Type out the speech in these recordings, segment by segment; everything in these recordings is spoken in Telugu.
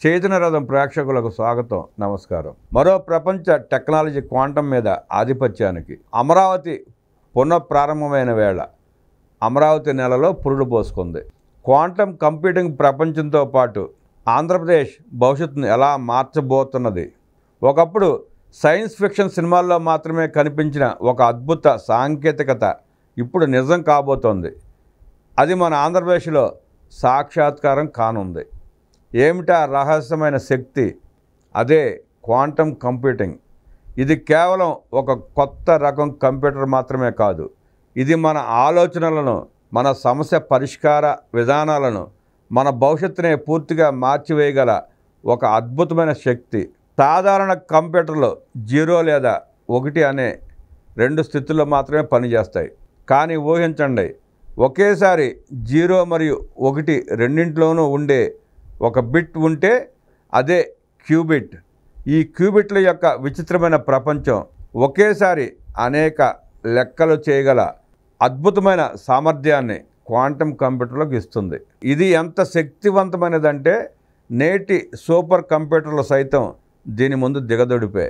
చైతన్య రథం ప్రేక్షకులకు స్వాగతం, నమస్కారం. మరో ప్రపంచ టెక్నాలజీ క్వాంటం మీద ఆధిపత్యానికి అమరావతి పునఃప్రారంభమైన వేళ అమరావతి నెలలో పురుడు పోసుకుంది. క్వాంటం కంప్యూటింగ్ ప్రపంచంతో పాటు ఆంధ్రప్రదేశ్ భవిష్యత్తును ఎలా మార్చబోతున్నది? ఒకప్పుడు సైన్స్ ఫిక్షన్ సినిమాల్లో మాత్రమే కనిపించిన ఒక అద్భుత సాంకేతికత ఇప్పుడు నిజం కాబోతోంది. అది మన ఆంధ్రప్రదేశ్లో సాక్షాత్కారం కానుంది. ఏమిటా రహస్యమైన శక్తి? అదే క్వాంటం కంప్యూటింగ్. ఇది కేవలం ఒక కొత్త రకం కంప్యూటర్ మాత్రమే కాదు. ఇది మన ఆలోచనలను, మన సమస్య పరిష్కార విధానాలను, మన భవిష్యత్తునే పూర్తిగా మార్చివేయగల ఒక అద్భుతమైన శక్తి. సాధారణ కంప్యూటర్లు 0 లేదా 1 అనే 2 స్థితుల్లో మాత్రమే పనిచేస్తాయి. కానీ ఊహించండి, ఒకేసారి 0 మరియు 1 రెండింటిలోనూ ఉండే ఒక బిట్ ఉంటే అదే క్యూబిట్. ఈ క్యూబిట్ల యొక్క విచిత్రమైన ప్రపంచం ఒకేసారి అనేక లెక్కలు చేయగల అద్భుతమైన సామర్థ్యాన్ని క్వాంటం కంప్యూటర్లకు ఇస్తుంది. ఇది ఎంత శక్తివంతమైనదంటే నేటి సూపర్ కంప్యూటర్లు సైతం దీని ముందు దిగదొడిపే.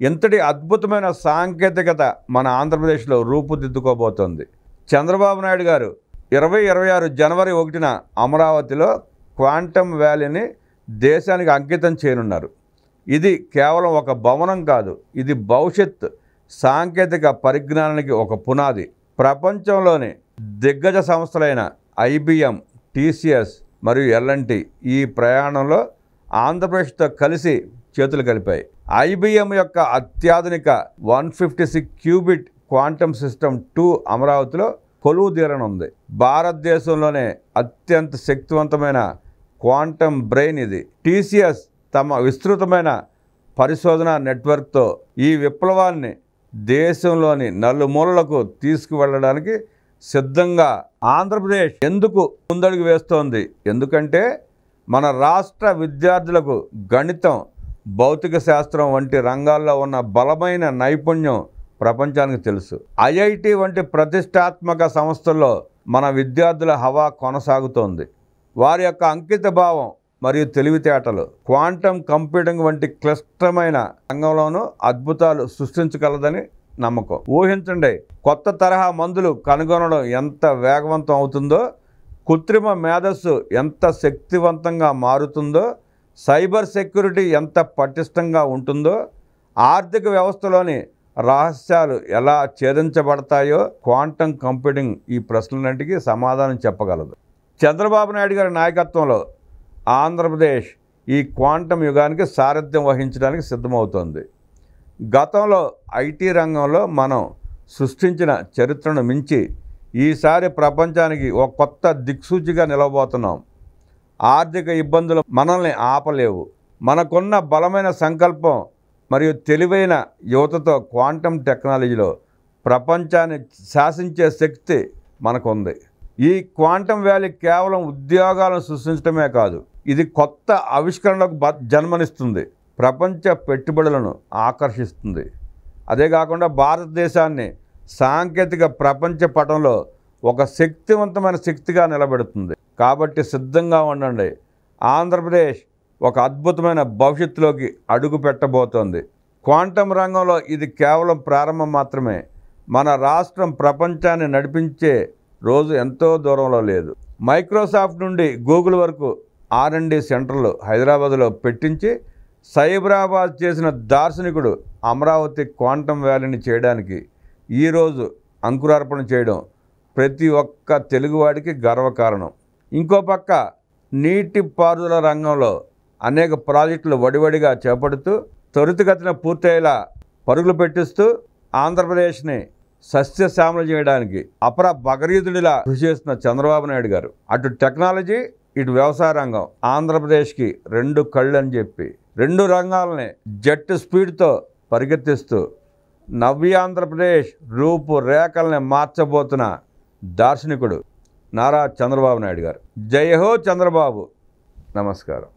ఇంతటి అద్భుతమైన సాంకేతికత మన ఆంధ్రప్రదేశ్లో రూపుదిద్దుకోబోతోంది. చంద్రబాబు నాయుడు గారు 2026 జనవరి 1న అమరావతిలో క్వాంటం వ్యాలీని దేశానికి అంకితం చేయనున్నారు. ఇది కేవలం ఒక భవనం కాదు, ఇది భవిష్యత్ సాంకేతిక పరిజ్ఞానానికి ఒక పునాది. ప్రపంచంలోని దిగ్గజ సంస్థలైన IBM, TCS మరియు L&T ఈ ప్రయాణంలో ఆంధ్రప్రదేశ్తో కలిసి చేతులు కలిపాయి. IBM యొక్క అత్యాధునిక 156 క్యూబిట్ క్వాంటమ్ సిస్టమ్ 2 అమరావతిలో కొలువు తీరనుంది. భారతదేశంలోనే అత్యంత శక్తివంతమైన క్వాంటమ్ బ్రెయిన్ ఇది. TCS తమ విస్తృతమైన పరిశోధన నెట్వర్క్తో ఈ విప్లవాన్ని దేశంలోని నలుమూలలకు తీసుకువెళ్ళడానికి సిద్ధంగా ఆంధ్రప్రదేశ్ ఎందుకు ముందడుగు వేస్తోంది? ఎందుకంటే మన రాష్ట్ర విద్యార్థులకు గణితం, భౌతిక శాస్త్రం వంటి రంగాల్లో ఉన్న బలమైన నైపుణ్యం ప్రపంచానికి తెలుసు. IIT వంటి ప్రతిష్టాత్మక సంస్థల్లో మన విద్యార్థుల హవా కొనసాగుతోంది. వారి యొక్క అంకిత భావం మరియు తెలివితేటలు క్వాంటం కంప్యూటింగ్ వంటి క్లిష్టమైన రంగంలోనూ అద్భుతాలు సృష్టించగలదని నమ్మకం. ఊహించండి, కొత్త తరహా మందులు కనుగొనడం ఎంత వేగవంతం అవుతుందో, కృత్రిమ మేధస్సు ఎంత శక్తివంతంగా మారుతుందో, సైబర్ సెక్యూరిటీ ఎంత పటిష్టంగా ఉంటుందో, ఆర్థిక వ్యవస్థలోని రహస్యాలు ఎలా ఛేదించబడతాయో క్వాంటం కంప్యూటింగ్ ఈ ప్రశ్నలన్నింటికీ సమాధానం చెప్పగలదు. చంద్రబాబు నాయుడు గారి నాయకత్వంలో ఆంధ్రప్రదేశ్ ఈ క్వాంటం యుగానికి సారథ్యం వహించడానికి సిద్ధమవుతోంది. గతంలో IT రంగంలో మనం సృష్టించిన చరిత్రను మించి ఈసారి ప్రపంచానికి ఒక కొత్త దిక్సూచిగా నిలవబోతున్నాం. ఆర్థిక ఇబ్బందులు మనల్ని ఆపలేవు. మనకున్న బలమైన సంకల్పం మరియు తెలివైన యువతతో క్వాంటం టెక్నాలజీలో ప్రపంచాన్ని శాసించే శక్తి మనకుంది. ఈ క్వాంటం వ్యాలీ కేవలం ఉద్యోగాలను సృష్టించడమే కాదు, ఇది కొత్త ఆవిష్కరణలకు జన్మనిస్తుంది, ప్రపంచ పెట్టుబడులను ఆకర్షిస్తుంది. అదే కాకుండా భారతదేశాన్ని సాంకేతిక ప్రపంచ పటంలో ఒక శక్తివంతమైన శక్తిగా నిలబెడుతుంది. కాబట్టి సిద్ధంగా ఉండండి. ఆంధ్రప్రదేశ్ ఒక అద్భుతమైన భవిష్యత్తులోకి అడుగు పెట్టబోతోంది. క్వాంటం రంగంలో ఇది కేవలం ప్రారంభం మాత్రమే. మన రాష్ట్రం ప్రపంచాన్ని నడిపించే రోజు ఎంతో దూరంలో లేదు. మైక్రోసాఫ్ట్ నుండి గూగుల్ వరకు R&D సెంటర్లు హైదరాబాద్లో పెట్టించి సైబరాబాద్ చేసిన దార్శనికుడు అమరావతి క్వాంటం వ్యాలీని చేయడానికి ఈరోజు అంకురార్పణ చేయడం ప్రతి ఒక్క తెలుగువాడికి గర్వకారణం. ఇంకో పక్క నీటిపారుదల రంగంలో అనేక ప్రాజెక్టులు వడివడిగా చేపడుతూ త్వరితగతిన పూర్తయ్యేలా పరుగులు పెట్టిస్తూ ఆంధ్రప్రదేశ్ని సస్యశ్యామలం చేయడానికి అపర భగరీతుడిలా కృషి చేస్తున్న చంద్రబాబు నాయుడు గారు అటు టెక్నాలజీ, ఇటు వ్యవసాయ రంగం ఆంధ్రప్రదేశ్కి 2 కళ్ళు అని చెప్పి 2 రంగాలని జెట్ స్పీడ్తో పరిగెత్తిస్తూ నవ్యాంధ్రప్రదేశ్ రూపురేఖల్ని మార్చబోతున్న దార్శనికుడు నారా చంద్రబాబు నాయుడు గారు. జై హో చంద్రబాబు. నమస్కారం.